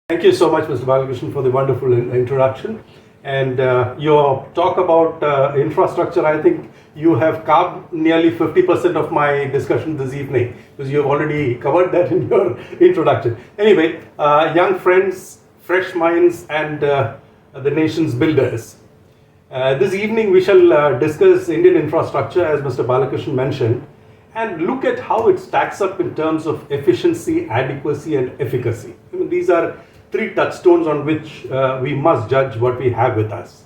Thank you so much, Mr. Balakrishnan, for the wonderful introduction. And your talk about infrastructure, I think you have carved nearly 50% of my discussion this evening, because you have already covered that in your introduction. Anyway, young friends, fresh minds, and the nation's builders. This evening we shall discuss Indian infrastructure, as Mr. Balakrishnan mentioned, and look at how it stacks up in terms of efficiency, adequacy, and efficacy. I mean, these are three touchstones on which we must judge what we have with us.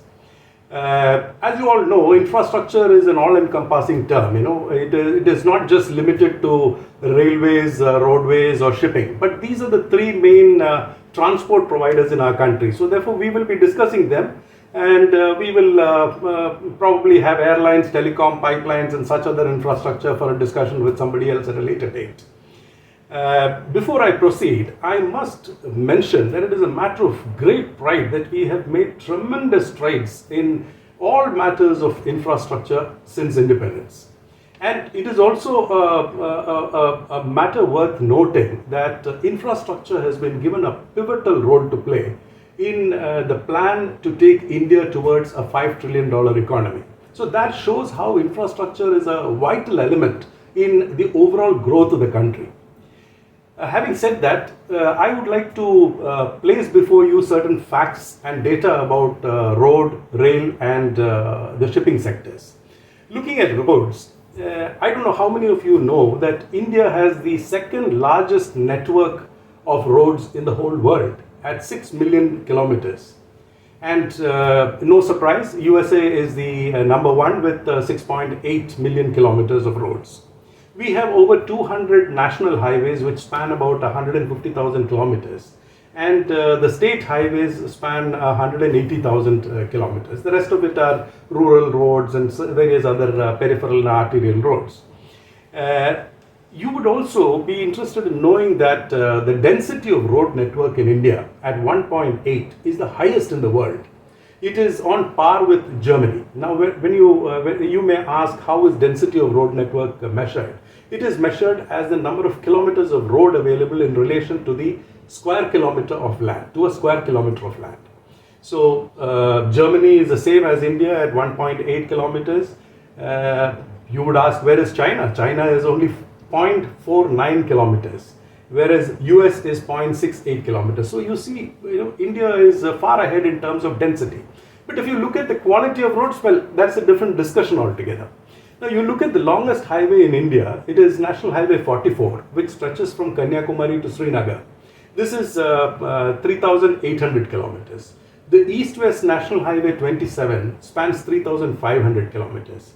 As you all know, infrastructure is an all-encompassing term. It is not just limited to railways, roadways, or shipping, but these are the three main transport providers in our country. So therefore, we will be discussing them, and we will probably have airlines, telecom, pipelines, and such other infrastructure for a discussion with somebody else at a later date. Before I proceed, I must mention that it is a matter of great pride that we have made tremendous strides in all matters of infrastructure since independence. And it is also a matter worth noting that infrastructure has been given a pivotal role to play in the plan to take India towards a $5 trillion economy. So that shows how infrastructure is a vital element in the overall growth of the country. Having said that, I would like to place before you certain facts and data about road, rail, and the shipping sectors. Looking at roads, I don't know how many of you know that India has the second largest network of roads in the whole world at 6 million kilometers. And no surprise, USA is the number one with 6.8 million kilometers of roads. We have over 200 national highways which span about 150,000 kilometers, and the state highways span 180,000 kilometers. The rest of it are rural roads and various other peripheral and arterial roads. You would also be interested in knowing that the density of road network in India at 1.8 is the highest in the world. It is on par with Germany. Now, when you may ask, how is density of road network measured? It is measured as the number of kilometers of road available in relation to the square kilometer of land, to a square kilometer of land. So, Germany is the same as India at 1.8 kilometers. You would ask, where is China? China is only 0.49 kilometers. Whereas US is 0.68 kilometers. So you see, India is far ahead in terms of density. But if you look at the quality of roads, well, that's a different discussion altogether. Now you look at the longest highway in India, it is National Highway 44, which stretches from Kanyakumari to Srinagar. This is 3,800 kilometers. The East-West National Highway 27 spans 3,500 kilometers.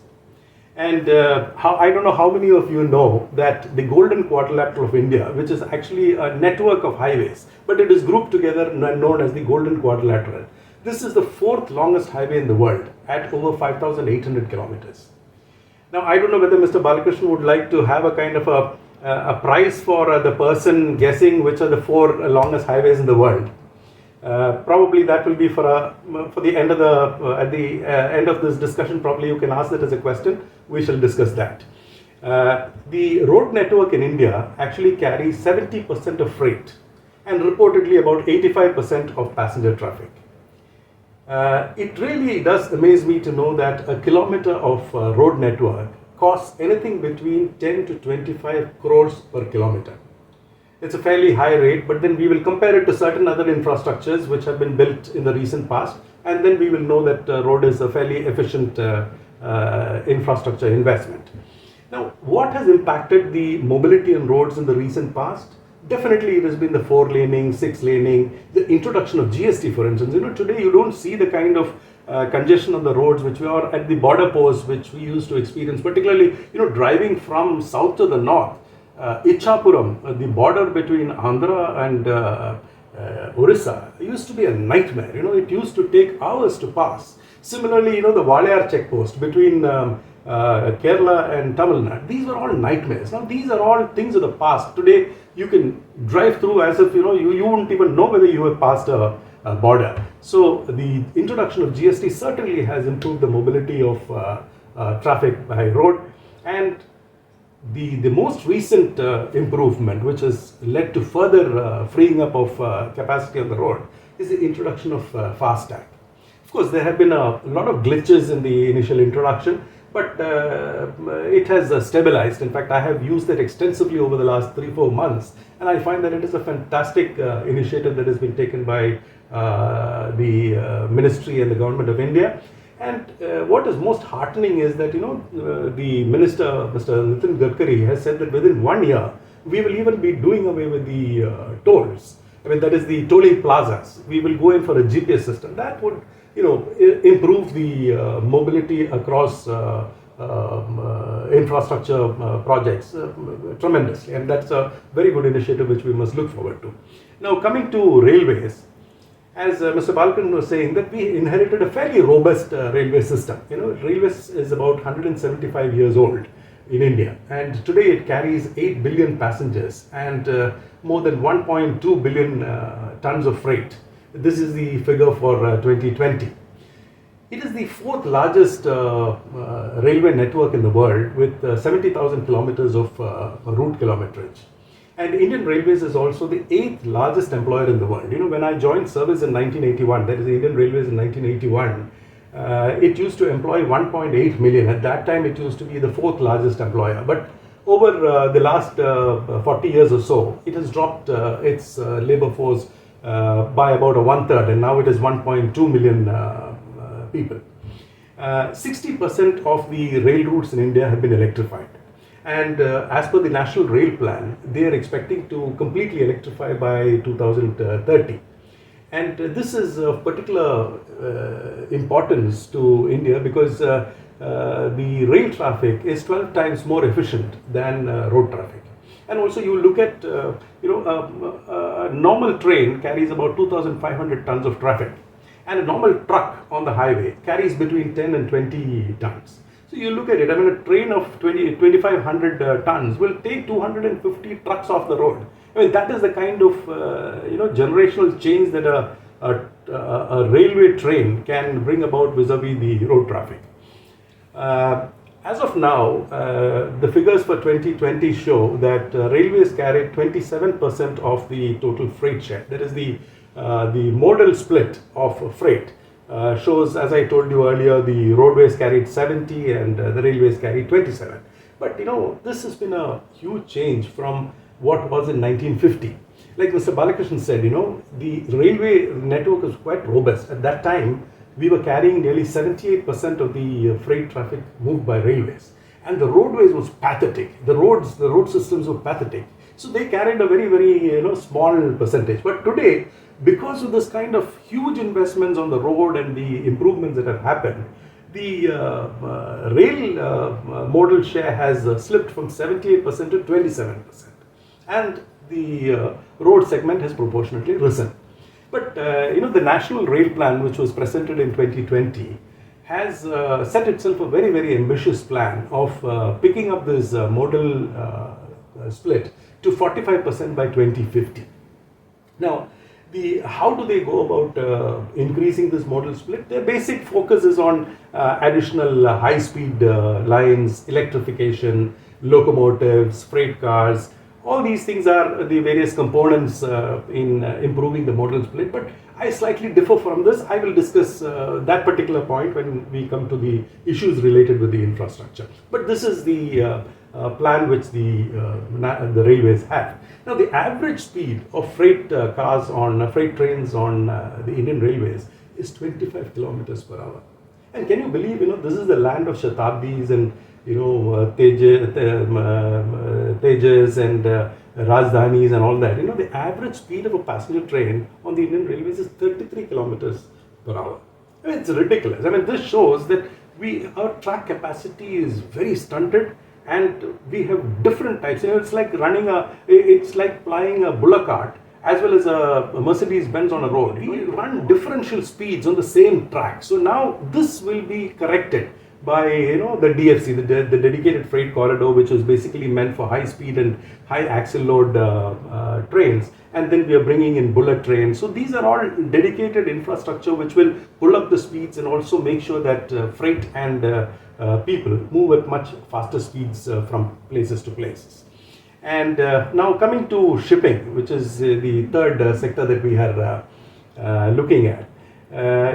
And I don't know how many of you know that the Golden Quadrilateral of India, which is actually a network of highways, but it is grouped together and known as the Golden Quadrilateral. This is the fourth longest highway in the world at over 5,800 kilometers. Now, I don't know whether Mr. Balakrishnan would like to have a kind of a prize for the person guessing which are the four longest highways in the world. Probably that will be for the end of at the end of this discussion. Probably you can ask that as a question. We shall discuss that. The road network in India actually carries 70% of freight and reportedly about 85% of passenger traffic. It really does amaze me to know that a kilometer of road network costs anything between 10 to 25 crores per kilometer. It's a fairly high rate, but then we will compare it to certain other infrastructures which have been built in the recent past, and then we will know that road is a fairly efficient infrastructure investment. Now, what has impacted the mobility on roads in the recent past? Definitely it has been the 4-laning, 6-laning, the introduction of GST, for instance. Today you don't see the kind of congestion on the roads which we are at the border posts which we used to experience, particularly driving from south to the north. Ichapuram, the border between Andhra and Orissa, used to be a nightmare. It used to take hours to pass. Similarly, the Walayar checkpost between Kerala and Tamil Nadu, these were all nightmares. Now, these are all things of the past. Today, you can drive through as if you wouldn't even know whether you have passed a border. So, the introduction of GST certainly has improved the mobility of traffic by road, and The most recent improvement, which has led to further freeing up of capacity on the road, is the introduction of FASTag. Of course, there have been a lot of glitches in the initial introduction, but it has stabilized. In fact, I have used it extensively over the last 3-4 months, and I find that it is a fantastic initiative that has been taken by the Ministry and the Government of India. And what is most heartening is that, the Minister, Mr. Nitin Gadkari, has said that within 1 year, we will even be doing away with the tolls. I mean, that is the tolling plazas. We will go in for a GPS system. That would, improve the mobility across infrastructure projects tremendously. And that's a very good initiative which we must look forward to. Now, coming to railways, as Mr. Balakrishnan was saying, that we inherited a fairly robust railway system. Railways is about 175 years old in India, and today it carries 8 billion passengers and more than 1.2 billion tons of freight. This is the figure for 2020. It is the fourth largest railway network in the world with 70,000 kilometers of route kilometrage. And Indian Railways is also the 8th largest employer in the world. When I joined service in 1981, that is Indian Railways in 1981, it used to employ 1.8 million. At that time, it used to be the 4th largest employer. But over the last 40 years or so, it has dropped its labor force by about 1/3, and now it is 1.2 million people. 60% of the rail routes in India have been electrified. And as per the National Rail Plan, they are expecting to completely electrify by 2030. And this is of particular importance to India because the rail traffic is 12 times more efficient than road traffic. And also you look at, a normal train carries about 2,500 tons of traffic, and a normal truck on the highway carries between 10 and 20 tons. So you look at it, a train of 2,500 tons will take 250 trucks off the road. That is the kind of, generational change that a railway train can bring about vis-a-vis the road traffic. As of now, the figures for 2020 show that railways carried 27% of the total freight share. That is the modal split of freight. Shows, as I told you earlier, the roadways carried 70 and the railways carried 27. But this has been a huge change from what was in 1950. Like Mr. Balakrishnan said, the railway network was quite robust. At that time, we were carrying nearly 78% of the freight traffic moved by railways. And the roadways was pathetic. The road systems were pathetic. So they carried a very, very small percentage. But today, because of this kind of huge investments on the road and the improvements that have happened, the rail modal share has slipped from 78% to 27%. And the road segment has proportionately risen. But the National Rail Plan, which was presented in 2020, has set itself a very, very ambitious plan of picking up this modal split to 45% by 2050. Now, how do they go about increasing this modal split? Their basic focus is on additional high-speed lines, electrification, locomotives, freight cars. All these things are the various components in improving the modal split, but I slightly differ from this. I will discuss that particular point when we come to the issues related with the infrastructure. But this is the plan which the railways have. Now, the average speed of freight cars on freight trains on the Indian Railways is 25 kilometers per hour. And can you believe, this is the land of Shatabdis and Tejas and Rajdhanis and all that. The average speed of a passenger train on the Indian Railways is 33 kilometers per hour. It's ridiculous. This shows that our track capacity is very stunted, and we have different types. It's like it's like plying a bullock cart as well as a Mercedes Benz on a road. We run differential speeds on the same track. So now this will be corrected by the DFC, the dedicated freight corridor, which is basically meant for high speed and high axle load trains, and then we are bringing in bullet trains. So these are all dedicated infrastructure which will pull up the speeds and also make sure that freight and people move at much faster speeds from places to places. And now coming to shipping, which is the third sector that we are looking at.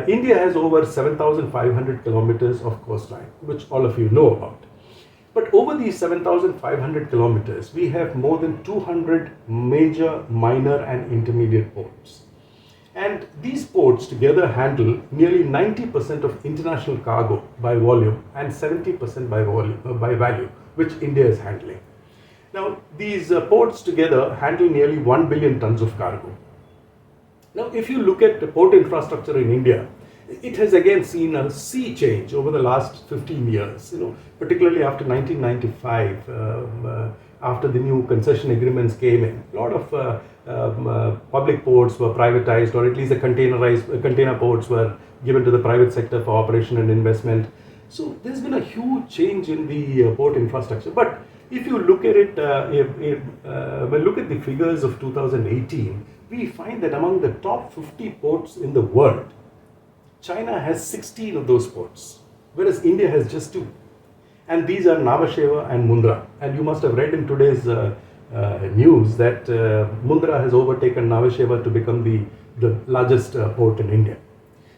India has over 7,500 kilometers of coastline, which all of you know about. But over these 7,500 kilometers, we have more than 200 major, minor and intermediate ports. And these ports together handle nearly 90% of international cargo by volume and 70% by value, which India is handling. Now, these ports together handle nearly 1 billion tons of cargo. Now, if you look at the port infrastructure in India, it has again seen a sea change over the last 15 years, particularly after 1995, after the new concession agreements came in. A lot of public ports were privatized, or at least the container ports were given to the private sector for operation and investment. So there's been a huge change in the port infrastructure. But if you look at it, look at the figures of 2018, we find that among the top 50 ports in the world, China has 16 of those ports, whereas India has just 2. And these are Nhava Sheva and Mundra. And you must have read in today's news that Mundra has overtaken Nhava Sheva to become the largest port in India.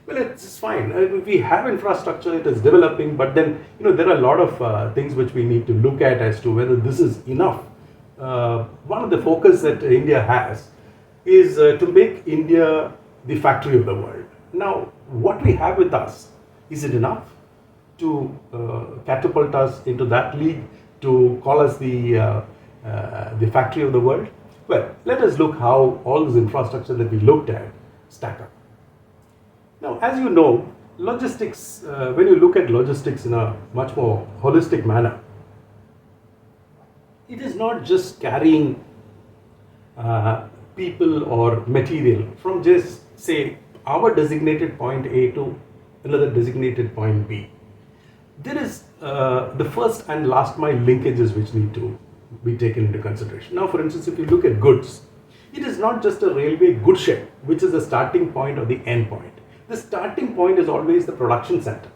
Well, it's fine. We have infrastructure, it is developing, but then there are a lot of things which we need to look at as to whether this is enough. One of the focus that India has is to make India the factory of the world. Now, what we have with us, is it enough to catapult us into that league, to call us the factory of the world? Well, let us look how all this infrastructure that we looked at stack up. Now, as you know, logistics, when you look at logistics in a much more holistic manner, it is not just carrying people or material from just, say, our designated point A to another designated point B. There is the first and last mile linkages which need to be taken into consideration. Now, for instance, if you look at goods, it is not just a railway goods shed, which is the starting point or the end point. The starting point is always the production center.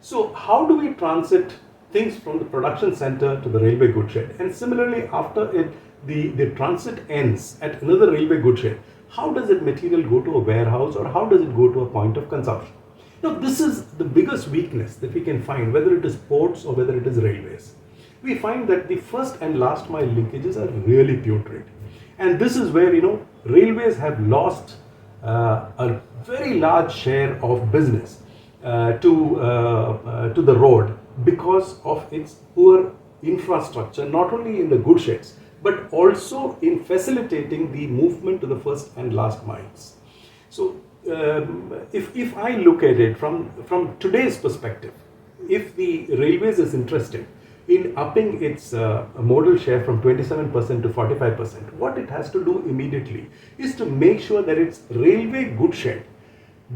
So how do we transit things from the production center to the railway goods shed? And similarly, after the transit ends at another railway goods shed, how does that material go to a warehouse, or how does it go to a point of consumption? Now, this is the biggest weakness that we can find, whether it is ports or whether it is railways. We find that the first and last mile linkages are really putrid. And this is where, railways have lost a very large share of business to the road because of its poor infrastructure, not only in the goods sheds, but also in facilitating the movement to the first and last miles. So, if I look at it from today's perspective, if the railways is interested in upping its modal share from 27% to 45%, what it has to do immediately is to make sure that its railway goods shed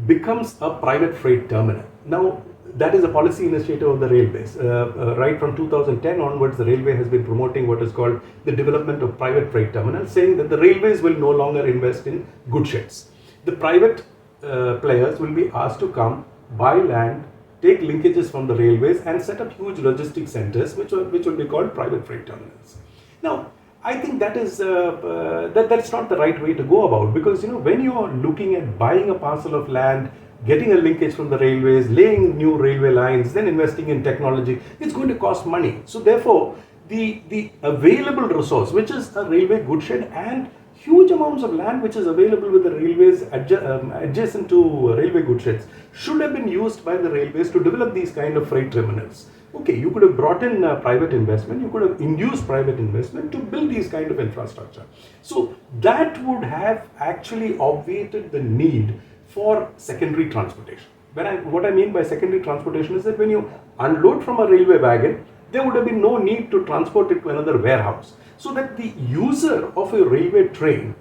becomes a private freight terminal. Now, that is a policy initiative of the railways. Right from 2010 onwards, the railway has been promoting what is called the development of private freight terminals, saying that the railways will no longer invest in goods sheds. The private players will be asked to come, buy land, take linkages from the railways and set up huge logistic centers which will be called private freight terminals. Now, I think that is that's not the right way to go about, because when you are looking at buying a parcel of land, getting a linkage from the railways, laying new railway lines, then investing in technology, it's going to cost money. So therefore, the available resource, which is a railway goods shed and huge amounts of land which is available with the railways adjacent to railway goods sheds, should have been used by the railways to develop these kind of freight terminals. Okay, you could have brought in private investment, you could have induced private investment to build these kind of infrastructure. So that would have actually obviated the need for secondary transportation. What I mean by secondary transportation is that when you unload from a railway wagon, there would have been no need to transport it to another warehouse. So that the user of a railway train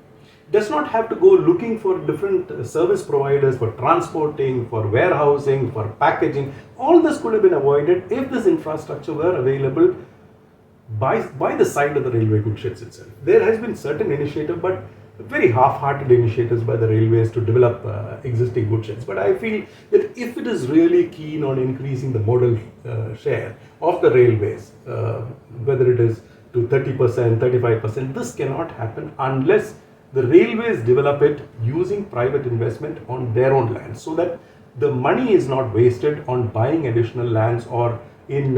does not have to go looking for different service providers for transporting, for warehousing, for packaging. All this could have been avoided if this infrastructure were available by the side of the railway goods sheds itself. There has been certain initiative, but very half-hearted initiatives by the railways to develop existing goods sheds. But I feel that if it is really keen on increasing the modal share of the railways, whether it is to 30%, 35%, this cannot happen unless the railways develop it using private investment on their own land, so that the money is not wasted on buying additional lands or in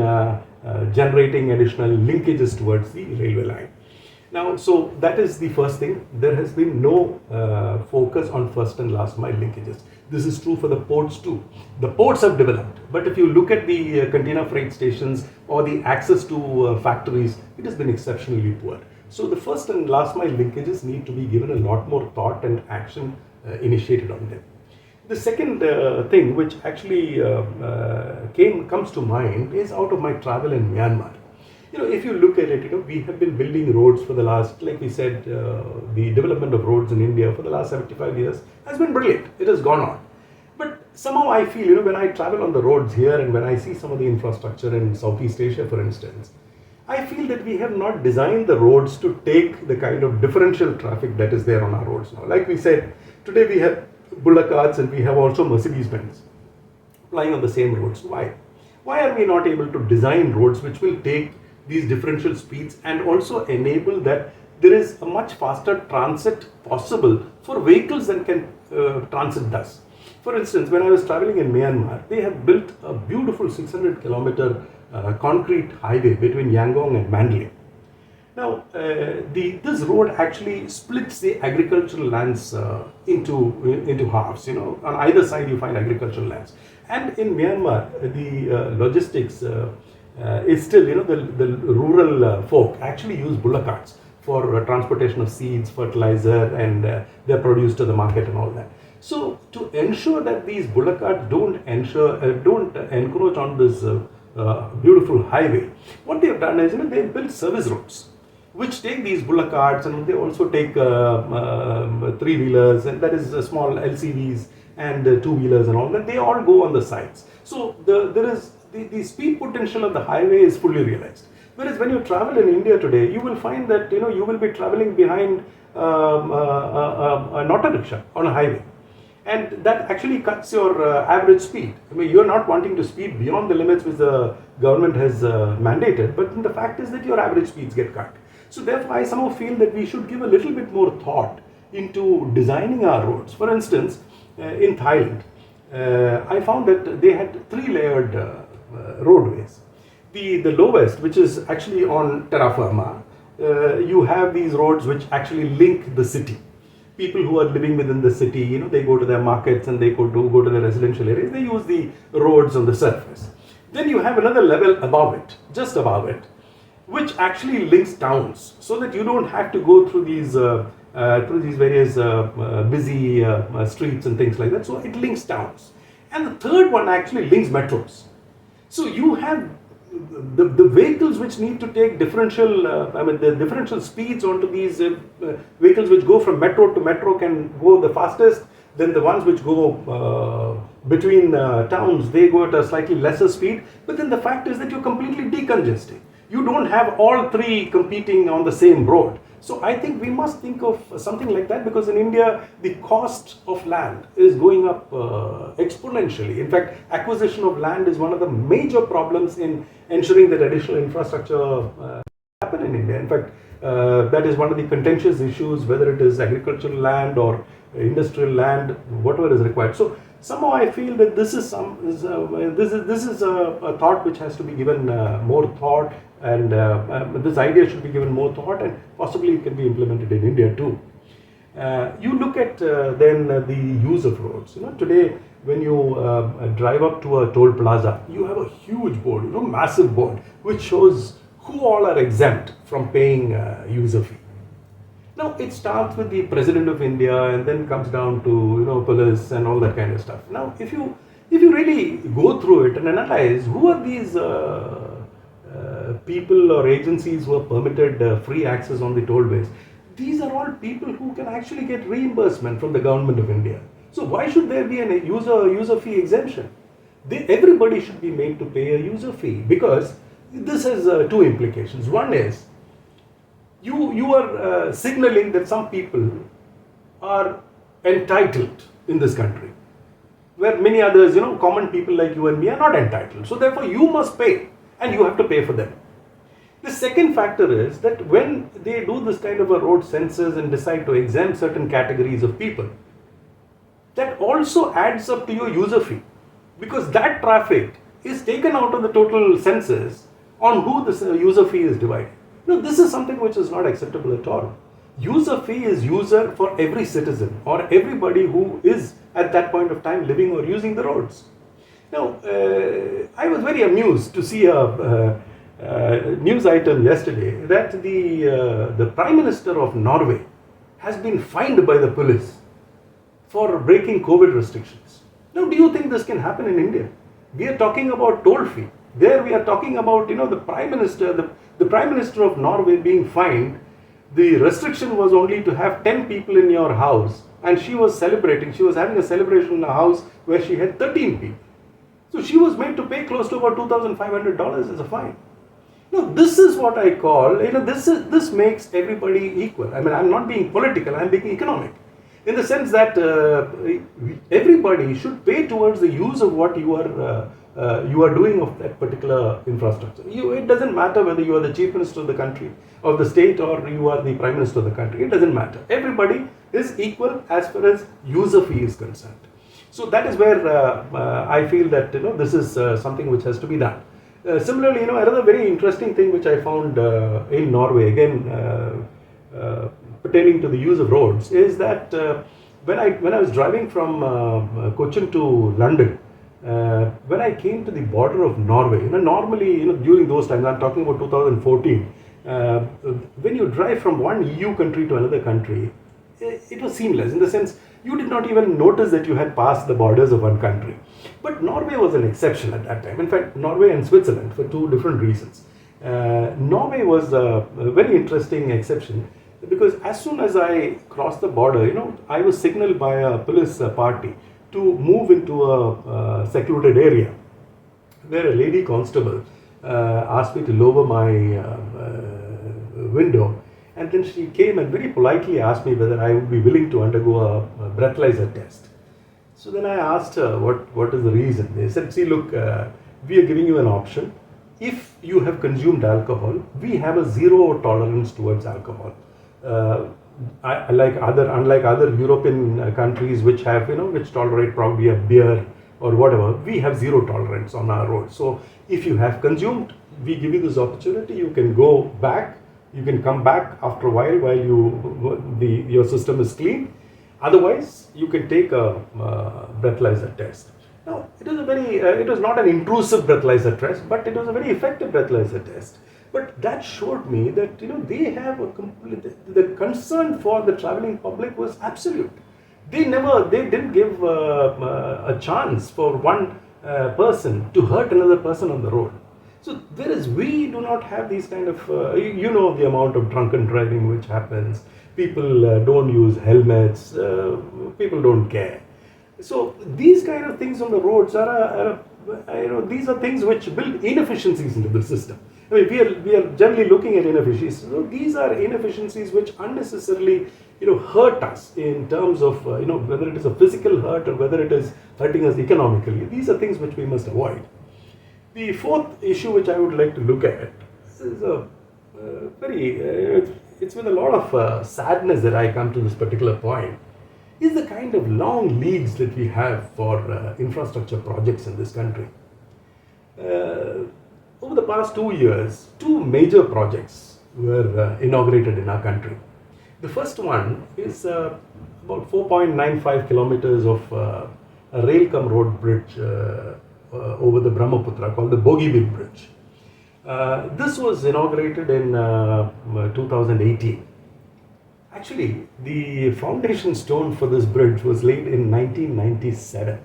generating additional linkages towards the railway line. Now, so that is the first thing. There has been no focus on first and last mile linkages. This is true for the ports too. The ports have developed, but if you look at the container freight stations or the access to factories, it has been exceptionally poor. So the first and last mile linkages need to be given a lot more thought and action initiated on them. The second thing which actually comes to mind is out of my travel in Myanmar. If you look at it, we have been building roads for the last, like we said, the development of roads in India for the last 75 years has been brilliant. It has gone on. But somehow I feel, when I travel on the roads here and when I see some of the infrastructure in Southeast Asia, for instance, I feel that we have not designed the roads to take the kind of differential traffic that is there on our roads now. Like we said, today we have bullock carts and we have also Mercedes-Benz flying on the same roads. Why? Why are we not able to design roads which will take these differential speeds and also enable that there is a much faster transit possible for vehicles than can transit does? For instance, when I was traveling in Myanmar, they have built a beautiful 600-kilometer concrete highway between Yangon and Mandalay. Now, this road actually splits the agricultural lands into halves. On either side you find agricultural lands. And in Myanmar, the logistics is still, the rural folk actually use bullock carts for transportation of seeds, fertilizer, and their produce to the market and all that. So, to ensure that these bullock carts don't encroach on this beautiful highway, what they have done is, they have built service roads which take these bullock carts, and they also take three-wheelers, and that is small LCVs and two-wheelers and all that. They all go on the sides. So the speed potential of the highway is fully realized. Whereas when you travel in India today, you will find that you will be traveling behind an auto rickshaw on a highway, and that actually cuts your average speed. You are not wanting to speed beyond the limits which the government has mandated, but the fact is that your average speeds get cut. So therefore, I somehow feel that we should give a little bit more thought into designing our roads. For instance, in Thailand, I found that they had three-layered roadways. The lowest, which is actually on terra firma, you have these roads which actually link the city. People who are living within the city, they go to their markets and they go to their residential areas. They use the roads on the surface. Then you have another level above it, just above it, which actually links towns, so that you don't have to go through these various busy streets and things like that. So it links towns. And the third one actually links metros. So you have the vehicles which need to take differential, the differential speeds onto these vehicles which go from metro to metro can go the fastest. Then the ones which go between towns, they go at a slightly lesser speed. But then the fact is that you're completely decongesting. You don't have all three competing on the same road. So I think we must think of something like that, because in India, the cost of land is going up exponentially. In fact, acquisition of land is one of the major problems in ensuring that additional infrastructure happen in India. In fact, that is one of the contentious issues, whether it is agricultural land or industrial land, whatever is required. So somehow I feel that this is a thought which has to be given more thought, and this idea should be given more thought, and possibly it can be implemented in India too. You look at then the use of roads. Today when you drive up to a toll plaza, you have a huge board, massive board, which shows who all are exempt from paying user fee. Now it starts with the President of India and then comes down to police and all that kind of stuff. Now if you really go through it and analyze who are these people or agencies who are permitted free access on the tollways, these are all people who can actually get reimbursement from the government of India. So why should there be a user fee exemption? Everybody should be made to pay a user fee, because this has two implications. One is you are signaling that some people are entitled in this country, where many others, common people like you and me are not entitled. So therefore you must pay, and you have to pay for them. The second factor is that when they do this kind of a road census and decide to exempt certain categories of people, that also adds up to your user fee, because that traffic is taken out of the total census on who this user fee is divided. This is something which is not acceptable at all. User fee is user for every citizen or everybody who is at that point of time living or using the roads. Now, I was very amused to see a news item yesterday that the Prime Minister of Norway has been fined by the police for breaking COVID restrictions. Now, do you think this can happen in India? We are talking about toll fee. There we are talking about, the Prime Minister, the Prime Minister of Norway being fined. The restriction was only to have 10 people in your house, and she was celebrating. She was having a celebration in a house where she had 13 people. So she was made to pay close to about $2,500 as a fine. Now, this is what I call, this makes everybody equal. I mean, I'm not being political, I'm being economic. In the sense that everybody should pay towards the use of what you are doing of that particular infrastructure. It doesn't matter whether you are the Chief Minister of the country, of the state, or you are the Prime Minister of the country. It doesn't matter. Everybody is equal as far as user fee is concerned. So that is where I feel that this is something which has to be done. Similarly, another very interesting thing which I found in Norway, again pertaining to the use of roads, is that when I was driving from Cochin to London, when I came to the border of Norway, normally, during those times, I'm talking about 2014, when you drive from one EU country to another country, it was seamless, in the sense you did not even notice that you had passed the borders of one country. But Norway was an exception at that time. In fact, Norway and Switzerland, for two different reasons. Norway was a very interesting exception, because as soon as I crossed the border, I was signaled by a police party to move into a secluded area, where a lady constable asked me to lower my window, and then she came and very politely asked me whether I would be willing to undergo a breathalyzer test. So then I asked her what is the reason. They said, see, look, we are giving you an option. If you have consumed alcohol, we have a zero tolerance towards alcohol. Unlike other European countries which have, which tolerate probably a beer or whatever, we have zero tolerance on our roads. So if you have consumed, we give you this opportunity. You can go back. You can come back after a while your system is clean. Otherwise, you can take a breathalyzer test. Now, it was not an intrusive breathalyzer test, but it was a very effective breathalyzer test. But that showed me that they have the concern for the traveling public was absolute. They didn't give a chance for one person to hurt another person on the road. So whereas we do not have these kind of, the amount of drunken driving which happens. People don't use helmets. People don't care. So these kind of things on the roads these are things which build inefficiencies into the system. I mean, we are generally looking at inefficiencies. So these are inefficiencies which unnecessarily, hurt us in terms of, whether it is a physical hurt or whether it is hurting us economically. These are things which we must avoid. The fourth issue which I would like to look at is it's with a lot of sadness that I come to this particular point, is the kind of long leads that we have for infrastructure projects in this country. Over the past 2 years, two major projects were inaugurated in our country. The first one is about 4.95 kilometers of a rail-cum-road bridge over the Brahmaputra called the Bogibeel Bridge. This was inaugurated in 2018. Actually, the foundation stone for this bridge was laid in 1997.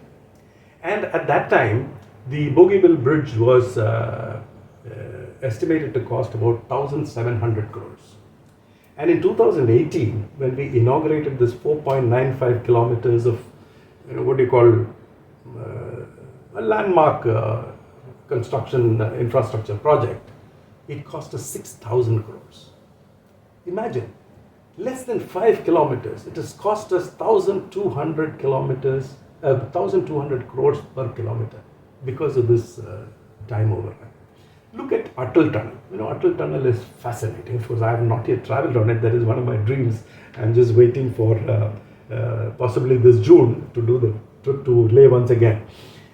And at that time, the Bogibeel Bridge was estimated to cost about 1,700 crores. And in 2018, when we inaugurated this 4.95 kilometers of, what do you call, a landmark construction infrastructure project, it cost us 6,000 crores. Imagine, less than 5 kilometers, it has cost us 1,200 kilometers, 1,200 crores per kilometer because of this time overrun. Look at Atal Tunnel. Atal Tunnel is fascinating. Of course, I have not yet traveled on it. That is one of my dreams. I'm just waiting for possibly this June to do the trip to Leh once again.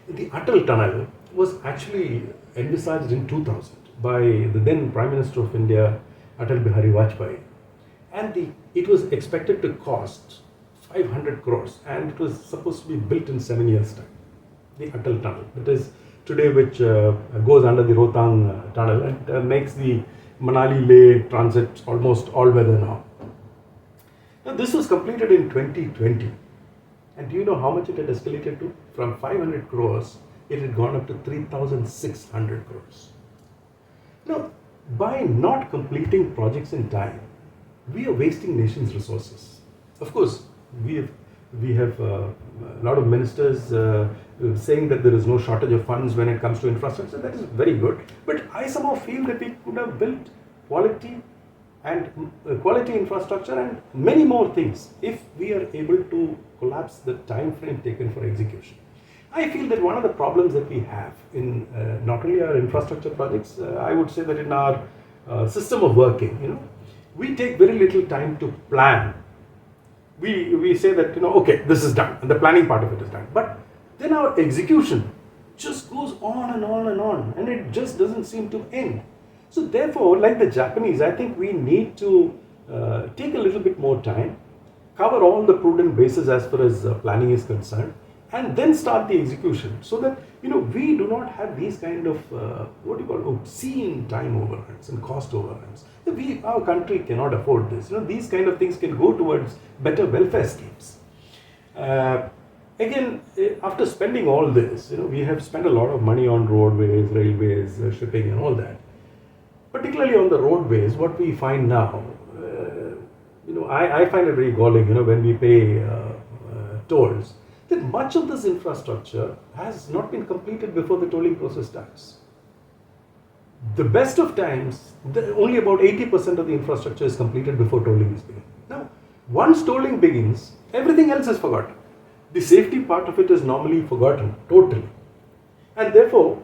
The Atal Tunnel was actually envisaged in 2000 by the then Prime Minister of India, Atal Bihari Vajpayee. And it was expected to cost 500 crores, and it was supposed to be built in 7 years' time. The Atal Tunnel, that is today, which goes under the Rohtang tunnel and makes the Manali-Leh transit almost all-weather now. Now, this was completed in 2020. And do you know how much it had escalated to? From 500 crores, it had gone up to 3,600 crores. Now, by not completing projects in time, we are wasting nation's resources. Of course, we have a lot of ministers saying that there is no shortage of funds when it comes to infrastructure. That is very good. But I somehow feel that we could have built quality infrastructure and many more things if we are able to collapse the time frame taken for execution. I feel that one of the problems that we have in not only our infrastructure projects, I would say that in our system of working, we take very little time to plan. We say that, okay, this is done, and the planning part of it is done. But then our execution just goes on and on and on, and it just doesn't seem to end. So therefore, like the Japanese, I think we need to take a little bit more time, cover all the prudent bases as far as planning is concerned, and then start the execution, so that we do not have these kind of obscene time overruns and cost overruns. Our country cannot afford this. These kind of things can go towards better welfare schemes. Again, after spending all this, we have spent a lot of money on roadways, railways, shipping, and all that. Particularly on the roadways, what we find now, I find it very galling. When we pay tolls, that much of this infrastructure has not been completed before the tolling process starts. The best of times, only about 80% of the infrastructure is completed before tolling is begun. Now, once tolling begins, everything else is forgotten. The safety part of it is normally forgotten totally. And therefore,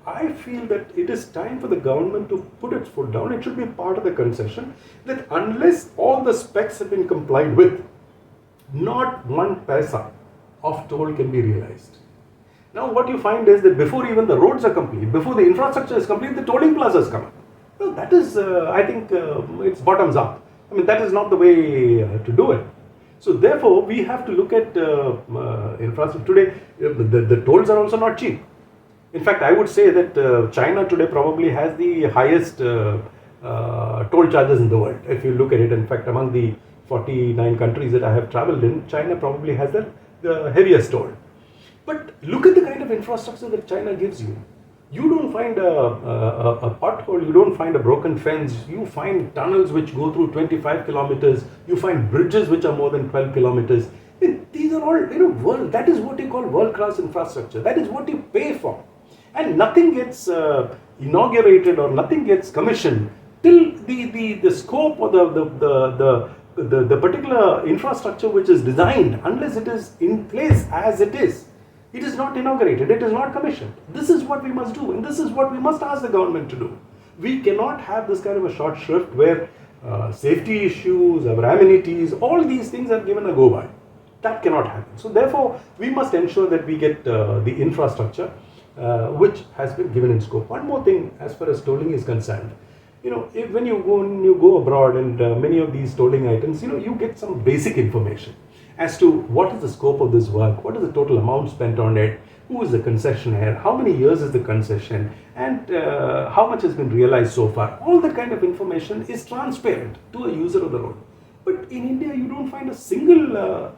I feel that it is time for the government to put its foot down. It should be part of the concession that unless all the specs have been complied with, not one paisa of toll can be realized. Now what you find is that before even the roads are complete, before the infrastructure is complete, the tolling plazas come up. Well, that is, I think, it's bottoms up. That is not the way to do it. So therefore, we have to look at infrastructure. Today, the tolls are also not cheap. In fact, I would say that China today probably has the highest toll charges in the world. If you look at it, in fact, among the 49 countries that I have traveled in, China probably has the heaviest toll. But look at the kind of infrastructure that China gives you. You don't find a pothole, you don't find a broken fence, you find tunnels which go through 25 kilometers, you find bridges which are more than 12 kilometers. These are all, that is what you call world-class infrastructure. That is what you pay for. And nothing gets inaugurated or nothing gets commissioned till the scope or the particular infrastructure which is designed, unless it is in place as it is not inaugurated, it is not commissioned. This is what we must do, and this is what we must ask the government to do. We cannot have this kind of a short shrift where safety issues, our amenities, all these things are given a go by. That cannot happen. So therefore, we must ensure that we get the infrastructure which has been given in scope. One more thing as far as tolling is concerned. When you go abroad and many of these tolling items, you get some basic information as to what is the scope of this work, what is the total amount spent on it, who is the concessionaire, how many years is the concession, and how much has been realized so far. All that kind of information is transparent to a user of the road. But in India, you don't find a single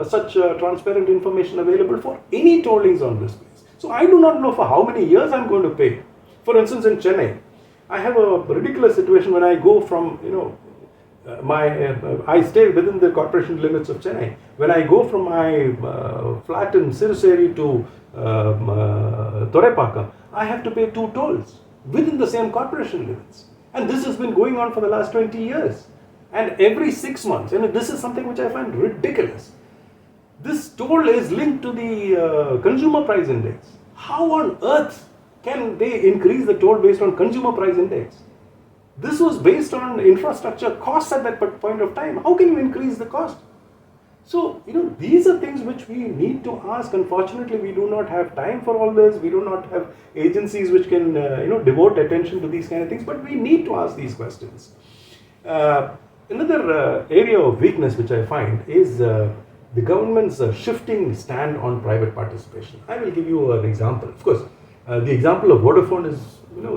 such transparent information available for any tollings on this place. So I do not know for how many years I'm going to pay. For instance, in Chennai, I have a ridiculous situation when I go from, I stay within the corporation limits of Chennai. When I go from my flat in Siruseri to Thorepakam, I have to pay 2 tolls within the same corporation limits. And this has been going on for the last 20 years. And every 6 months, and this is something which I find ridiculous. This toll is linked to the consumer price index. How on earth can they increase the toll based on consumer price index? This was based on infrastructure costs at that point of time. How can you increase the cost? So, these are things which we need to ask. Unfortunately, we do not have time for all this. We do not have agencies which can, devote attention to these kind of things. But we need to ask these questions. Another area of weakness which I find is the government's shifting stand on private participation. I will give you an example. Of course, the example of Vodafone is,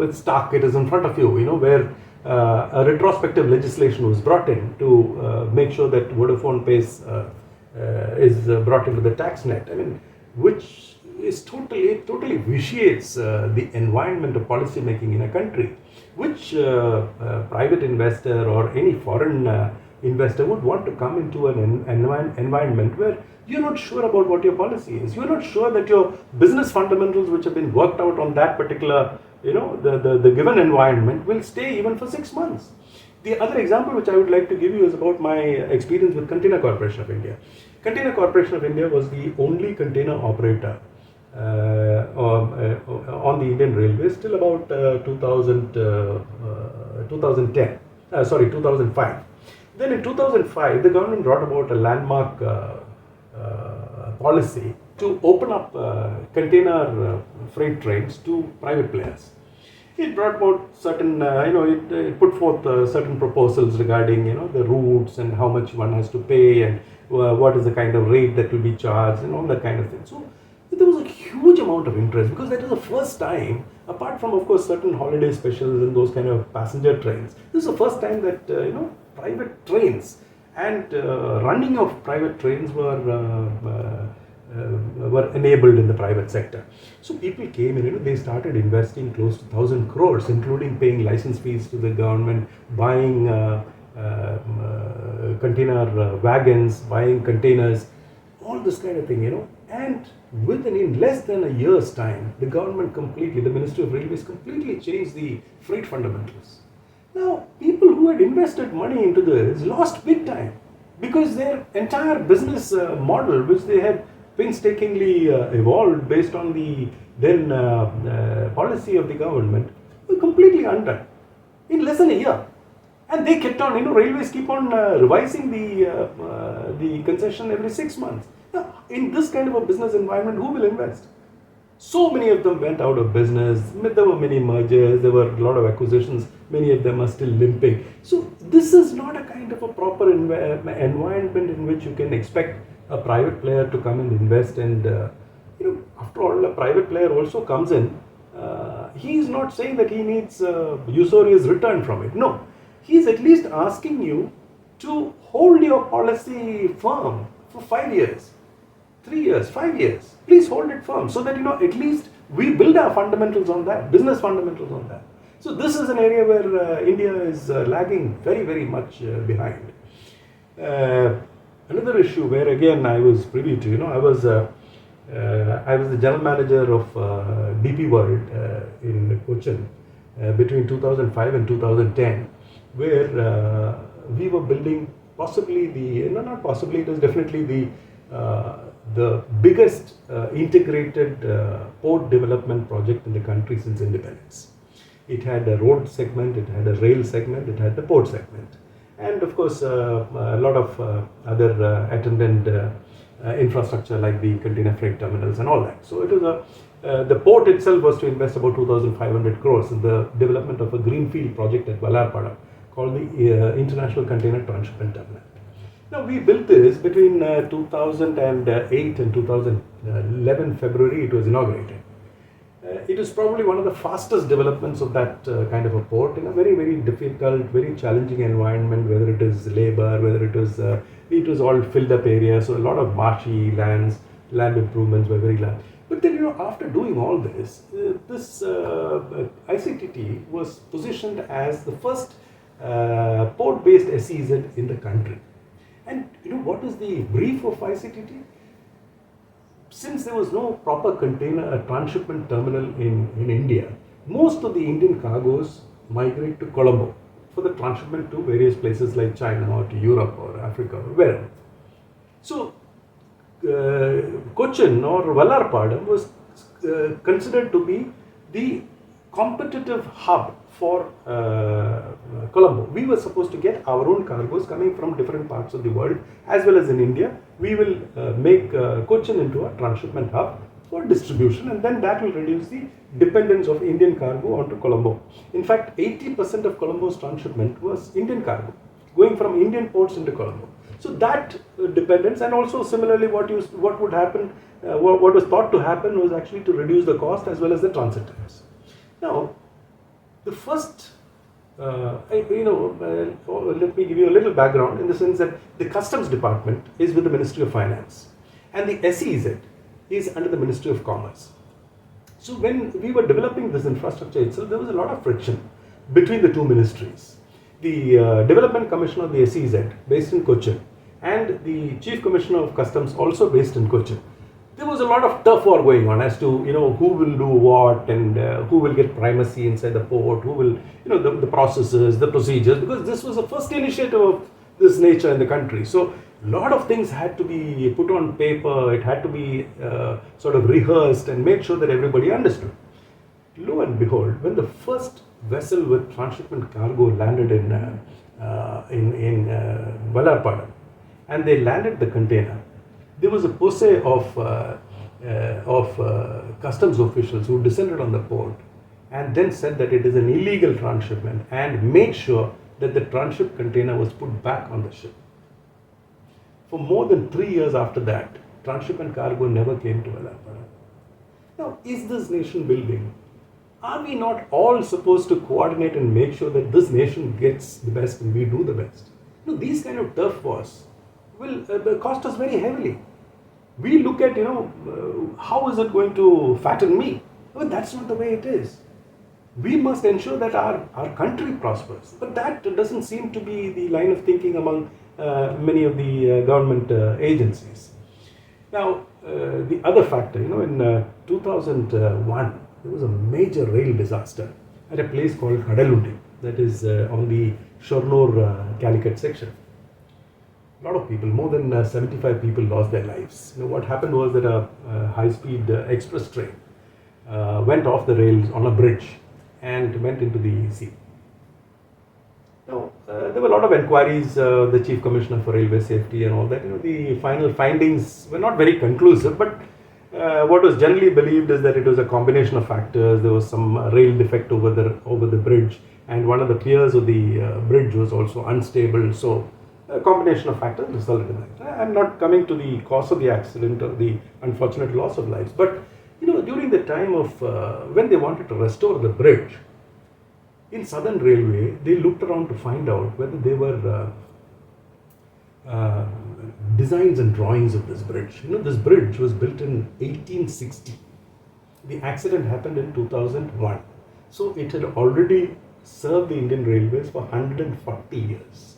it's stark. It is in front of you, where a retrospective legislation was brought in to make sure that Vodafone pays is brought into the tax net. I mean, which is totally vitiates the environment of policy making in a country. Which private investor or any foreign investor would want to come into an environment where you're not sure about what your policy is. You're not sure that your business fundamentals which have been worked out on that particular, the given environment will stay even for 6 months. The other example which I would like to give you is about my experience with Container Corporation of India. Container Corporation of India was the only container operator on the Indian Railways till about 2005. Then in 2005, the government brought about a landmark policy to open up container freight trains to private players. It brought about certain, it put forth certain proposals regarding, the routes and how much one has to pay and what is the kind of rate that will be charged and all that kind of thing. So there was a huge amount of interest because that was the first time, apart from of course certain holiday specials and those kind of passenger trains, this is the first time that private trains and running of private trains were enabled in the private sector. So people came in, they started investing close to 1,000 crores, including paying license fees to the government, buying container wagons, buying containers, all this kind of thing, And in less than a year's time, the government the Ministry of Railways completely changed the freight fundamentals. Now, people who had invested money into this lost big time because their entire business model, which they had painstakingly evolved based on the then policy of the government, were completely undone in less than a year. And they kept on, railways keep on revising the concession every 6 months. Now, in this kind of a business environment, who will invest? So many of them went out of business. There were many mergers, there were a lot of acquisitions. Many of them are still limping. So this is not a kind of a proper environment in which you can expect a private player to come and invest. And after all, a private player also comes in. He is not saying that he needs usurious return from it. No, he is at least asking you to hold your policy firm for 5 years. 3 years, 5 years, please hold it firm so that at least we build our fundamentals on that, business fundamentals on that. So this is an area where India is lagging very, very much behind. Another issue where again I was privy to, I was the general manager of DP World in Cochin between 2005 and 2010, where we were building it was definitely the biggest integrated port development project in the country since independence. It had a road segment, it had a rail segment, it had the port segment, and of course a lot of other attendant infrastructure like the container freight terminals and all that. So it was the port itself was to invest about 2,500 crores in the development of a greenfield project at Valarpada called the International Container Transshipment Terminal. Now, we built this between 2008 and 2011 February. It was inaugurated. It is probably one of the fastest developments of that kind of a port in a very, very difficult, very challenging environment, whether it is labor, whether it was all filled up areas, so a lot of marshy lands, land improvements were very large. But then, after doing all this, this ICTT was positioned as the first port-based SEZ in the country. And what is the brief of ICTT? Since there was no proper container transshipment terminal in India, most of the Indian cargoes migrate to Colombo for the transshipment to various places like China or to Europe or Africa or wherever. So, Cochin or Vallarpadam was considered to be the competitive hub for Colombo. We were supposed to get our own cargoes coming from different parts of the world as well as in India. We will make Cochin into a transshipment hub for distribution, and then that will reduce the dependence of Indian cargo onto Colombo. In fact, 80% of Colombo's transshipment was Indian cargo going from Indian ports into Colombo. So that dependence, and also similarly what would happen, what was thought to happen was actually to reduce the cost as well as the transit times. Now, the first, let me give you a little background in the sense that the Customs Department is with the Ministry of Finance and the SEZ is under the Ministry of Commerce. So when we were developing this infrastructure itself, there was a lot of friction between the two ministries. The Development Commissioner of the SEZ based in Cochin and the Chief Commissioner of Customs also based in Cochin. There was a lot of turf war going on as to who will do what and who will get primacy inside the port, who will the processes, the procedures, because this was the first initiative of this nature in the country. So a lot of things had to be put on paper. It had to be sort of rehearsed and made sure that everybody understood. Lo and behold, when the first vessel with transshipment cargo landed in Vallarpadam, and they landed the container, there was a posse of customs officials who descended on the port and then said that it is an illegal transshipment and made sure that the transshipped container was put back on the ship. For more than 3 years after that, transshipment cargo never came to Vallarpadam. Now, is this nation building? Are we not all supposed to coordinate and make sure that this nation gets the best and we do the best? These kind of turf wars will cost us very heavily. We look at, how is it going to fatten me? Well, that's not the way it is. We must ensure that our country prospers. But that doesn't seem to be the line of thinking among many of the government agencies. Now, the other factor, in 2001, there was a major rail disaster at a place called Kadaludi, that is on the Shorn-Calicut section. A lot of people, more than 75 people lost their lives. What happened was that a high-speed express train went off the rails on a bridge and went into the sea. Now, there were a lot of inquiries, the Chief Commissioner for Railway Safety and all that. The final findings were not very conclusive, but what was generally believed is that it was a combination of factors. There was some rail defect over the bridge, and one of the piers of the bridge was also unstable. So a combination of factors resulted in that. I'm not coming to the cause of the accident or the unfortunate loss of lives, but during the time of when they wanted to restore the bridge in Southern Railway, they looked around to find out whether there were designs and drawings of this bridge. This bridge was built in 1860. The accident happened in 2001. So it had already served the Indian Railways for 140 years.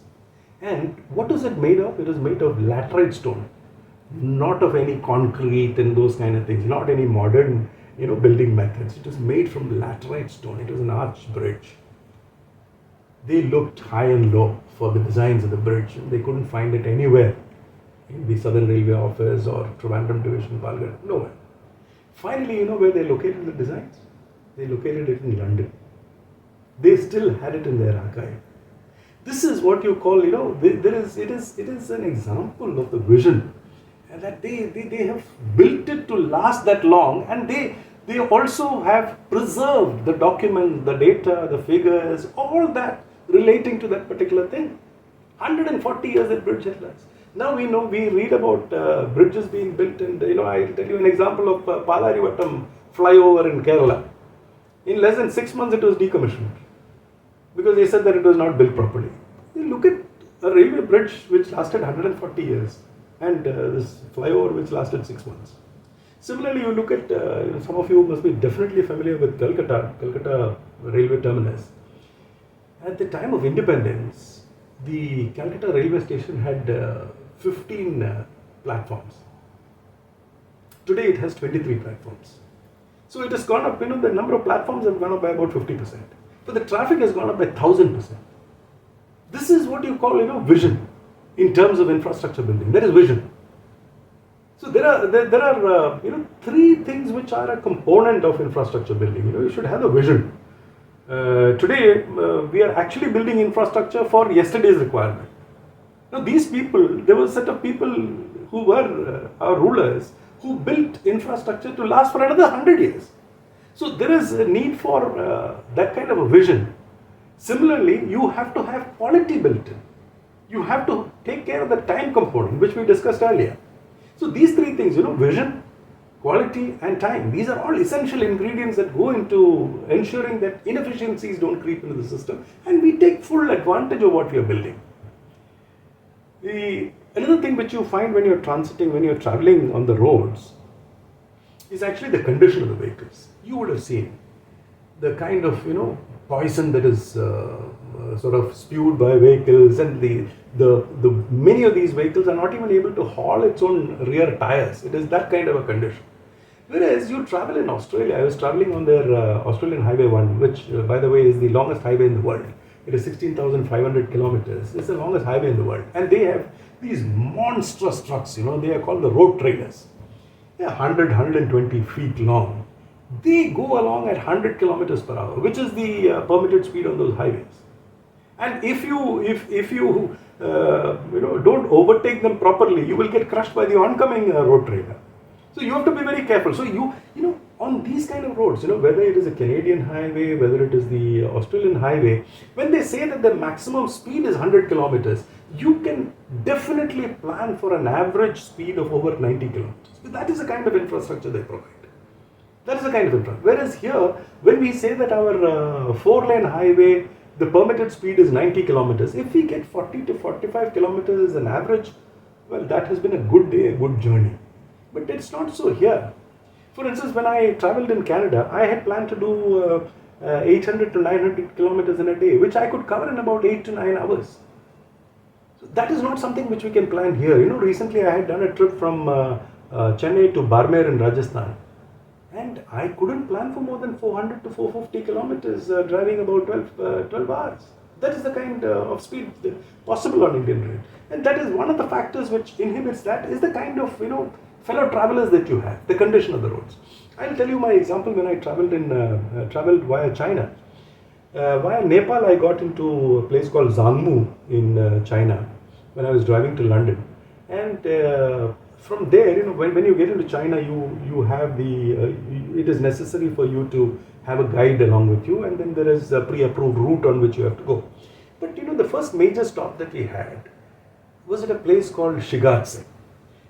And what is it made of? It is made of laterite stone, not of any concrete and those kind of things, not any modern, building methods. It was made from laterite stone. It was an arch bridge. They looked high and low for the designs of the bridge, and they couldn't find it anywhere in the Southern Railway Office or Trivandrum Division, Palgar, nowhere. Finally, where they located the designs? They located it in London. They still had it in their archive. This is what you call, it is an example of the vision, and that they have built it to last that long, and they also have preserved the documents, the data, the figures, all that relating to that particular thing. 140 years that bridge has lasted. Now we read about bridges being built, and I'll tell you an example of Palarivattam flyover in Kerala. In less than 6 months it was decommissioned, because they said that it was not built properly. You look at a railway bridge which lasted 140 years and this flyover which lasted 6 months. Similarly, you look at, some of you must be definitely familiar with Calcutta railway terminus. At the time of independence, the Calcutta railway station had 15 platforms. Today it has 23 platforms. So it has gone up, the number of platforms have gone up by about 50%. But the traffic has gone up by 1000%. This is what you call, vision in terms of infrastructure building. That is vision. So there are three things which are a component of infrastructure building. You should have a vision. Today we are actually building infrastructure for yesterday's requirement. Now these people, there was a set of people who were our rulers who built infrastructure to last for another 100 years. So there is a need for that kind of a vision. Similarly, you have to have quality built in. You have to take care of the time component, which we discussed earlier. So these three things, vision, quality and time, these are all essential ingredients that go into ensuring that inefficiencies don't creep into the system and we take full advantage of what we are building. Another thing which you find when you're transiting, when you're traveling on the roads, is actually the condition of the vehicles. You would have seen the kind of, poison that is sort of spewed by vehicles, and the many of these vehicles are not even able to haul its own rear tires. It is that kind of a condition. Whereas you travel in Australia, I was traveling on their Australian Highway 1, which by the way is the longest highway in the world. It is 16,500 kilometers. It's the longest highway in the world. And they have these monstrous trucks, they are called the road trailers. They are 100, 120 feet long. They go along at 100 kilometers per hour, which is the permitted speed on those highways. And if you don't overtake them properly, you will get crushed by the oncoming road trailer. So you have to be very careful. So on these kind of roads, whether it is a Canadian highway, whether it is the Australian highway, when they say that the maximum speed is 100 kilometers, you can definitely plan for an average speed of over 90 kilometers. That is the kind of infrastructure they provide. That is the kind of infrastructure. Whereas here, when we say that our 4-lane highway, the permitted speed is 90 kilometers, if we get 40 to 45 kilometers as an average, well, that has been a good day, a good journey. But it's not so here. For instance, when I traveled in Canada, I had planned to do 800 to 900 kilometers in a day, which I could cover in about 8 to 9 hours. So that is not something which we can plan here. Recently I had done a trip from Chennai to Barmer in Rajasthan. And I couldn't plan for more than 400 to 450 kilometers driving about 12 hours. That is the kind of speed possible on Indian Rail. And that is one of the factors which inhibits that is the kind of, fellow travelers that you have, the condition of the roads. I'll tell you my example when I traveled via China. Via Nepal, I got into a place called Zangmu in China when I was driving to London. And from there, when you get into China, you have it is necessary for you to have a guide along with you, and then there is a pre-approved route on which you have to go. But the first major stop that we had was at a place called Shigatse.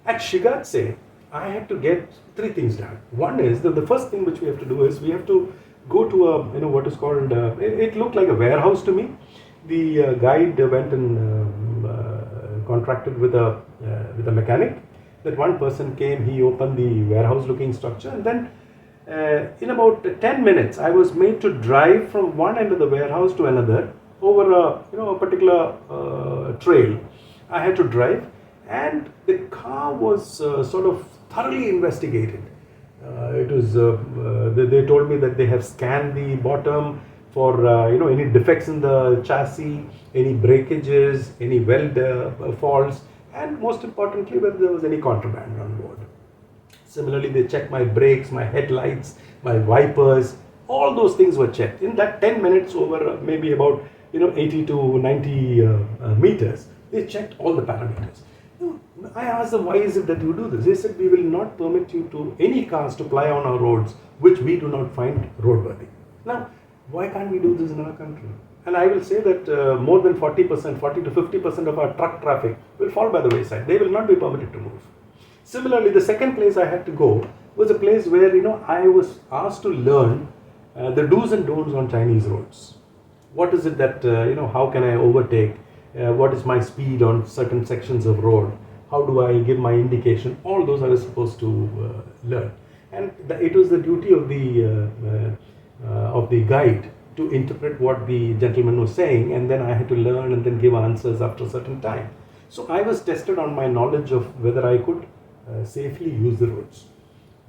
At Shigatse, I had to get three things done. One is the first thing which we have to do is we have to go to a what is called it looked like a warehouse to me. The guide went and contracted with a mechanic. That one person came, he opened the warehouse looking structure, and then in about 10 minutes I was made to drive from one end of the warehouse to another over a particular trail. I had to drive, and the car was sort of thoroughly investigated. It was they told me that they have scanned the bottom for any defects in the chassis, any breakages, any weld faults, and most importantly, whether there was any contraband on board. Similarly, they checked my brakes, my headlights, my wipers. All those things were checked. In that 10 minutes over maybe about 80 to 90 meters, they checked all the parameters. I asked them, why is it that you do this? They said, we will not permit you to any cars to ply on our roads which we do not find roadworthy. Now, why can't we do this in our country? And I will say that more than 40% to 50% of our truck traffic will fall by the wayside. They will not be permitted to move. Similarly, the second place I had to go was a place where I was asked to learn the do's and don'ts on Chinese roads. What is it that how can I overtake? What is my speed on certain sections of road? How do I give my indication? All those I was supposed to learn, and it was the duty of the guide to interpret what the gentleman was saying, and then I had to learn and then give answers after a certain time. So I was tested on my knowledge of whether I could safely use the roads.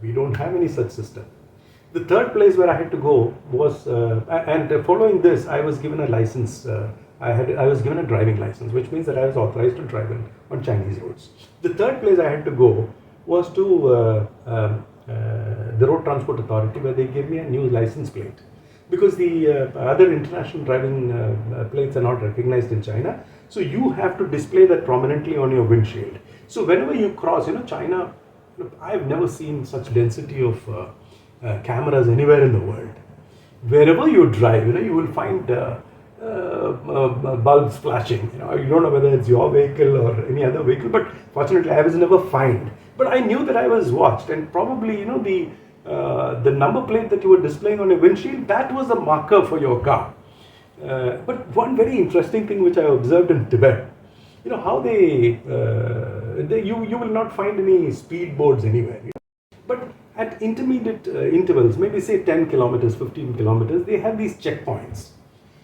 We don't have any such system. The third place where I had to go was, and following this, I was given a license. I was given a driving license, which means that I was authorized to drive on Chinese roads. The third place I had to go was to the Road Transport Authority, where they gave me a new license plate, because the other international driving plates are not recognized in China. So you have to display that prominently on your windshield. So whenever you cross, China, I've never seen such density of cameras anywhere in the world. Wherever you drive, you will find bulbs flashing. You don't know whether it's your vehicle or any other vehicle, but fortunately I was never fined. But I knew that I was watched, and probably the number plate that you were displaying on your windshield, that was a marker for your car. But one very interesting thing which I observed in Tibet, how you will not find any speed boards anywhere. But at intermediate intervals, maybe say 10 kilometers, 15 kilometers, they have these checkpoints.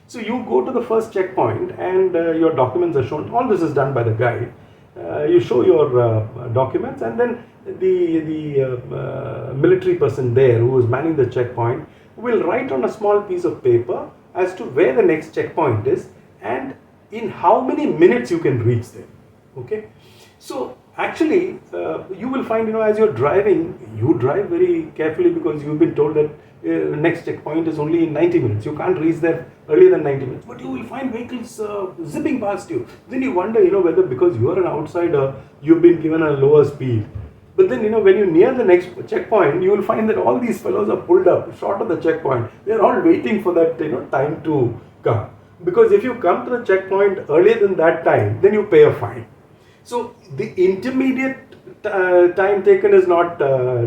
So you go to the first checkpoint and your documents are shown. All this is done by the guide. You show your documents, and then the military person there who is manning the checkpoint will write on a small piece of paper as to where the next checkpoint is and in how many minutes you can reach there. Okay, so actually you will find, as you're driving, you drive very carefully because you've been told that next checkpoint is only in 90 minutes. You can't reach there earlier than 90 minutes, but you will find vehicles zipping past you. Then you wonder, whether because you are an outsider, you've been given a lower speed. But then, when you near the next checkpoint, you will find that all these fellows are pulled up short of the checkpoint. They're all waiting for that, time to come. Because if you come to the checkpoint earlier than that time, then you pay a fine. So the intermediate time taken is not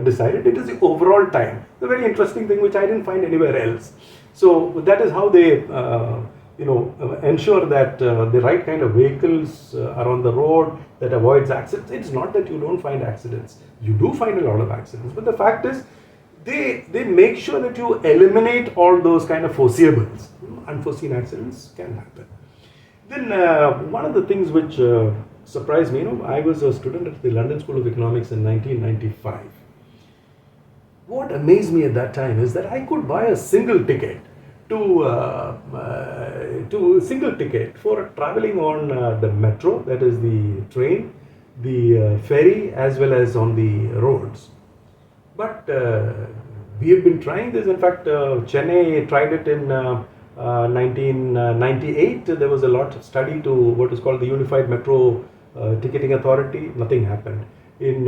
decided. It is the overall time. The very interesting thing which I didn't find anywhere else. So that is how they ensure that the right kind of vehicles are on the road that avoids accidents. It's not that you don't find accidents. You do find a lot of accidents. But the fact is, they make sure that you eliminate all those kind of foreseeables. Unforeseen accidents can happen. Then one of the things which surprised me, I was a student at the London School of Economics in 1995. What amazed me at that time is that I could buy a single ticket for traveling on the metro, that is the train, the ferry, as well as on the roads. But we have been trying this. In fact, Chennai tried it in 1998. There was a lot of study to what is called the Unified Metro Ticketing Authority. Nothing happened. In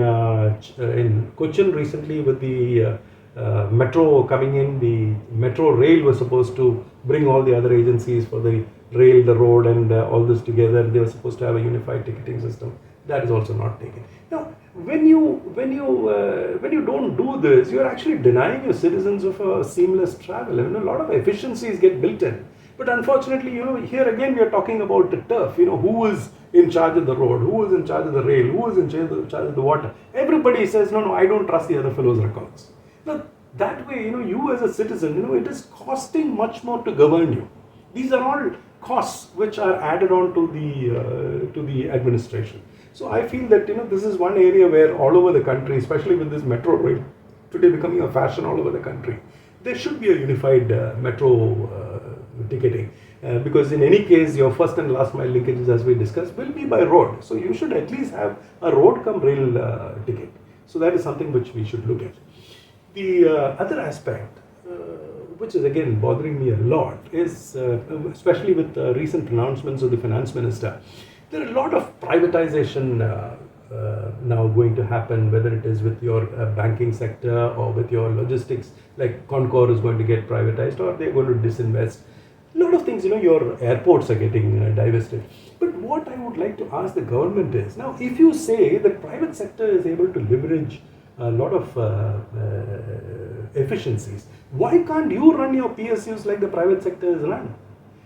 Cochin recently, with the metro coming in, the metro rail was supposed to bring all the other agencies for the rail, the road, and all this together. They were supposed to have a unified ticketing system. That is also not taken. Now, when you don't do this, you are actually denying your citizens of a seamless travel. A lot of efficiencies get built in. But unfortunately, here again we are talking about the turf. Who is in charge of the road, who is in charge of the rail, who is in charge of the water. Everybody says, no, I don't trust the other fellow's records. Now, that way, you as a citizen, it is costing much more to govern you. These are all costs which are added on to the administration. So I feel that, this is one area where all over the country, especially with this metro rail today becoming a fashion all over the country, there should be a unified metro ticketing. Because in any case, your first and last mile linkages, as we discussed, will be by road. So you should at least have a road come rail ticket. So that is something which we should look at. The other aspect, which is again bothering me a lot, is especially with recent pronouncements of the finance minister, there are a lot of privatization now going to happen, whether it is with your banking sector or with your logistics, like Concor is going to get privatized, or they're going to disinvest. A lot of things, your airports are getting divested. But what I would like to ask the government is, now if you say the private sector is able to leverage a lot of efficiencies, why can't you run your PSUs like the private sector is run?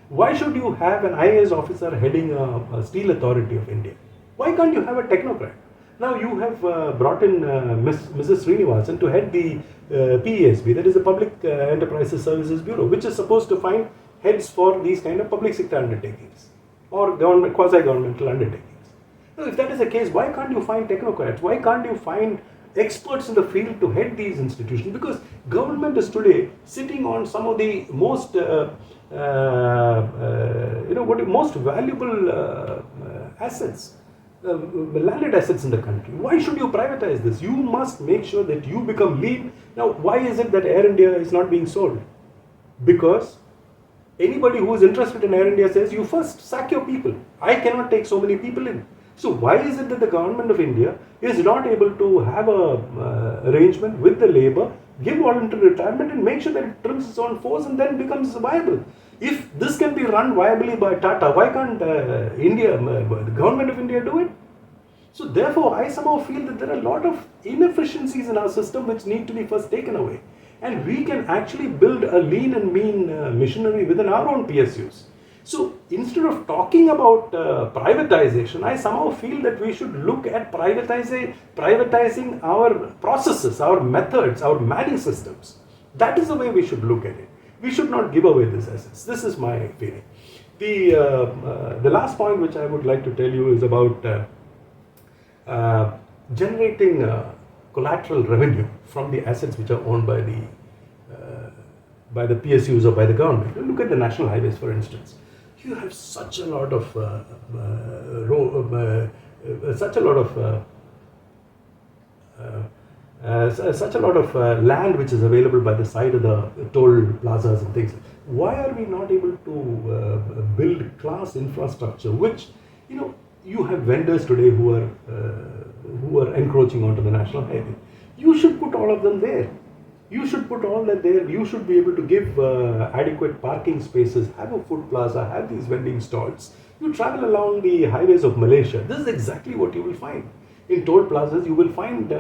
Why should you have an IAS officer heading a steel authority of India? Why can't you have a technocrat? Now you have brought in Mrs. Srinivasan to head the PESB, that is the Public Enterprises Services Bureau, which is supposed to find heads for these kind of public sector undertakings or government, quasi-governmental undertakings. Now, if that is the case, why can't you find technocrats? Why can't you find experts in the field to head these institutions? Because government is today sitting on some of the most, most valuable assets, landed assets in the country. Why should you privatize this? You must make sure that you become lean. Now, why is it that Air India is not being sold? Because anybody who is interested in Air India says, you first sack your people. I cannot take so many people in. So why is it that the government of India is not able to have a arrangement with the labor, give voluntary retirement and make sure that it trims its own force and then becomes viable? If this can be run viably by Tata, why can't the government of India do it? So therefore, I somehow feel that there are a lot of inefficiencies in our system which need to be first taken away. And we can actually build a lean and mean machinery within our own PSUs. So instead of talking about privatization, I somehow feel that we should look at privatizing our processes, our methods, our manning systems. That is the way we should look at it. We should not give away these assets. This is my feeling. The last point which I would like to tell you is about generating collateral revenue from the assets which are owned by the PSUs or by the government. Look at the national highways, for instance. You have such a lot of land which is available by the side of the toll plazas and things. Why are we not able to build class infrastructure? Which, you have vendors today who are encroaching onto the national highway. You should put all of them there. You should put all that there. You should be able to give adequate parking spaces, have a food plaza, have these vending stalls. You travel along the highways of Malaysia. This is exactly what you will find. In toll plazas, you will find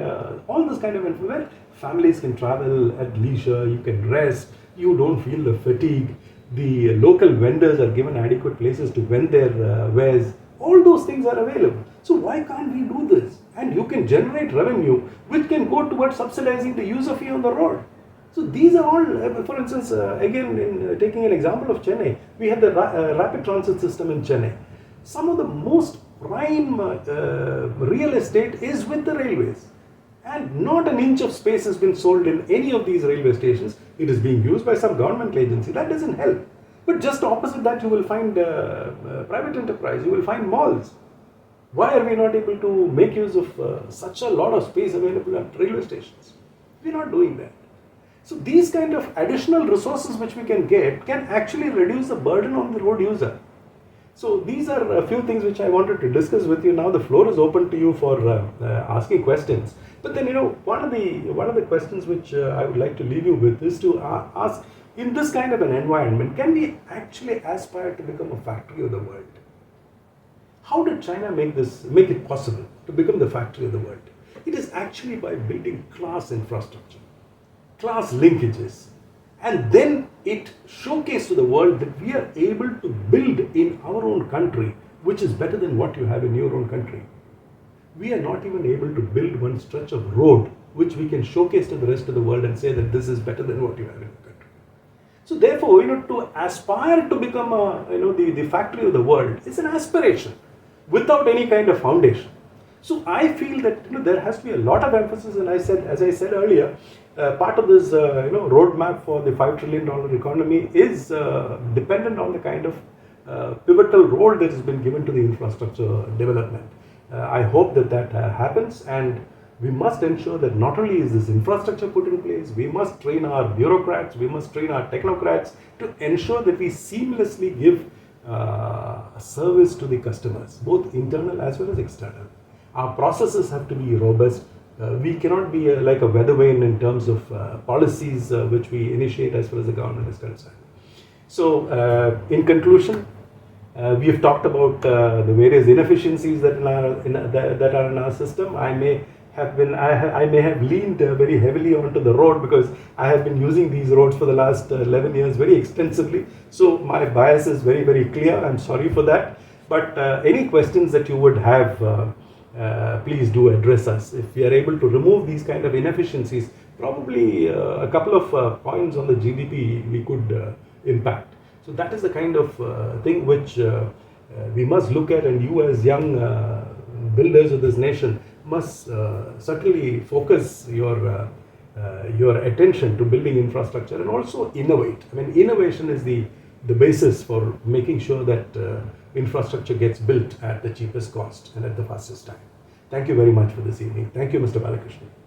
all this kind of information. Families can travel at leisure, you can rest, you don't feel the fatigue. The local vendors are given adequate places to vend their wares. All those things are available. So why can't we do this? And you can generate revenue which can go towards subsidizing the user fee on the road. So these are all, for instance, again, in taking an example of Chennai, we have the rapid transit system in Chennai. Some of the most prime real estate is with the railways. And not an inch of space has been sold in any of these railway stations. It is being used by some government agency. That doesn't help. But just opposite that, you will find private enterprise, you will find malls. Why are we not able to make use of such a lot of space available at railway stations? We are not doing that. So these kind of additional resources which we can get can actually reduce the burden on the road user. So these are a few things which I wanted to discuss with you. Now the floor is open to you for asking questions. But then, one of the questions which I would like to leave you with is to ask, in this kind of an environment, can we actually aspire to become a factory of the world? How did China make it possible to become the factory of the world? It is actually by building class infrastructure, class linkages, and then it showcased to the world that we are able to build in our own country, which is better than what you have in your own country. We are not even able to build one stretch of road which we can showcase to the rest of the world and say that this is better than what you have in your country. So therefore, to aspire to become the factory of the world is an aspiration without any kind of foundation. So I feel that there has to be a lot of emphasis, and as I said earlier, part of this roadmap for the $5 trillion economy is dependent on the kind of pivotal role that has been given to the infrastructure development. I hope that happens, and we must ensure that not only is this infrastructure put in place, we must train our bureaucrats, we must train our technocrats to ensure that we seamlessly give service to the customers, both internal as well as external. Our processes have to be robust. We cannot be like a weather vane in terms of policies which we initiate as far as the government is concerned. So, in conclusion, we have talked about the various inefficiencies that are in our system. I may have leaned very heavily onto the road because I have been using these roads for the last 11 years very extensively. So my bias is very, very clear. I'm sorry for that. But any questions that you would have, please do address us. If we are able to remove these kind of inefficiencies, probably a couple of points on the GDP we could impact. So that is the kind of thing which we must look at, and you as young builders of this nation must certainly focus your attention to building infrastructure and also innovate. I mean, innovation is the basis for making sure that infrastructure gets built at the cheapest cost and at the fastest time. Thank you very much for this evening. Thank you, Mr. Balakrishnan.